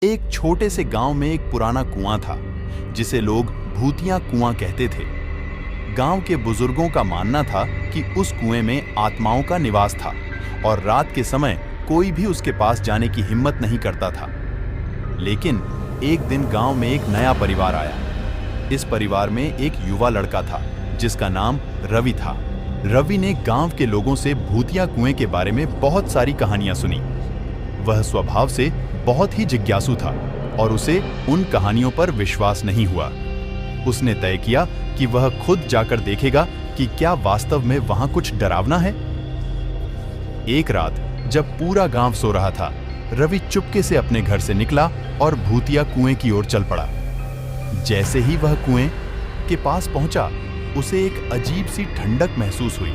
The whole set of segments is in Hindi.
एक छोटे से गांव में एक पुराना कुआं था जिसे लोग भूतिया कुआं कहते थे। गांव के बुजुर्गों का मानना था कि उस कुएं में आत्माओं का निवास था और रात के समय कोई भी उसके पास जाने की हिम्मत नहीं करता था। लेकिन एक दिन गांव में एक नया परिवार आया। इस परिवार में एक युवा लड़का था जिसका नाम रवि था। रवि ने गांव के लोगों से भूतिया कुएं के बारे में बहुत सारी कहानियां सुनी। वह स्वभाव से बहुत ही जिज्ञासु था और उसे उन कहानियों पर विश्वास नहीं हुआ। उसने तय किया कि वह खुद जाकर देखेगा कि क्या वास्तव में वहां कुछ डरावना है। एक रात जब पूरा गांव सो रहा था, रवि चुपके से अपने घर से निकला और भूतिया कुएं की ओर चल पड़ा। जैसे ही वह कुएं के पास पहुंचा, उसे एक अजीब सी ठंडक महसूस हुई।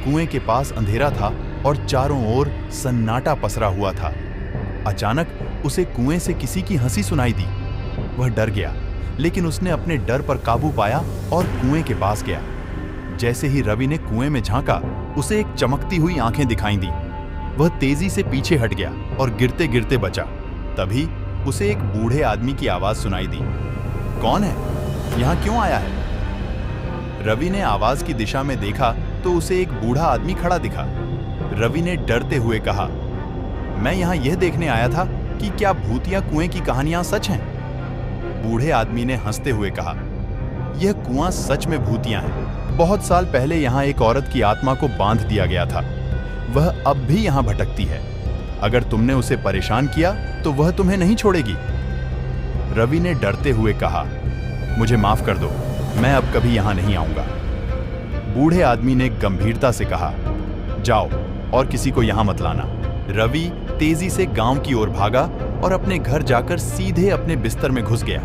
कुएं के पास अंधेरा था और चारों ओर सन्नाटा पसरा हुआ था। अचानक उसे कुएं से किसी की हंसी सुनाई दी। वह डर गया, लेकिन उसने अपने डर पर काबू पाया और कुएं के पास गया। जैसे ही रवि ने कुएं में झांका, उसे एक चमकती हुई आंखें दिखाई दी। वह तेजी से पीछे हट गया और गिरते गिरते बचा। तभी उसे एक बूढ़े आदमी की आवाज सुनाई दी। कौन है? यहां क्यों आया है? रवि ने आवाज की दिशा में देखा तो उसे एक बूढ़ा आदमी खड़ा दिखा। रवि ने डरते हुए कहा, मैं यहां यह देखने आया था कि क्या भूतिया कुएं की कहानियां सच हैं। बूढ़े आदमी ने हंसते हुए कहा, यह कुआं सच में भूतिया है। बहुत साल पहले यहां एक औरत की आत्मा को बांध दिया गया था। वह अब भी यहां भटकती है। अगर तुमने उसे परेशान किया तो वह तुम्हें नहीं छोड़ेगी। रवि ने डरते हुए कहा, मुझे माफ कर दो, मैं अब कभी यहां नहीं आऊंगा। बूढ़े आदमी ने गंभीरता से कहा, जाओ और किसी को यहां मत लाना। रवि तेजी से गांव की ओर भागा और अपने घर जाकर सीधे अपने बिस्तर में घुस गया।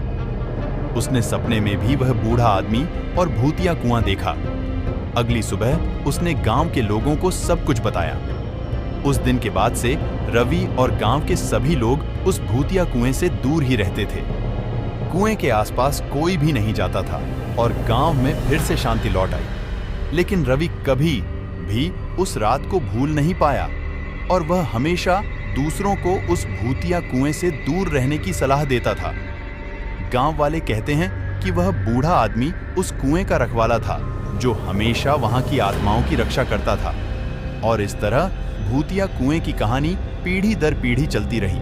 उसने सपने में भी वह बूढ़ा आदमी और भूतिया कुआं देखा। अगली सुबह उसने गांव के लोगों को सब कुछ बताया। उस दिन के बाद से रवि और गांव के सभी लोग उस भूतिया कुएं से दूर ही रहते थे। कुएं के आसपास कोई भी नहीं जाता था और गांव में फिर से शांति लौट आई। लेकिन रवि कभी भी उस रात को भूल नहीं पाया और वह हमेशा दूसरों को उस भूतिया कुएं से दूर रहने की सलाह देता था। गांव वाले कहते हैं कि वह बूढ़ा आदमी उस कुएं का रखवाला था जो हमेशा वहां की आत्माओं की रक्षा करता था। और इस तरह भूतिया कुएं की कहानी पीढ़ी दर पीढ़ी चलती रही।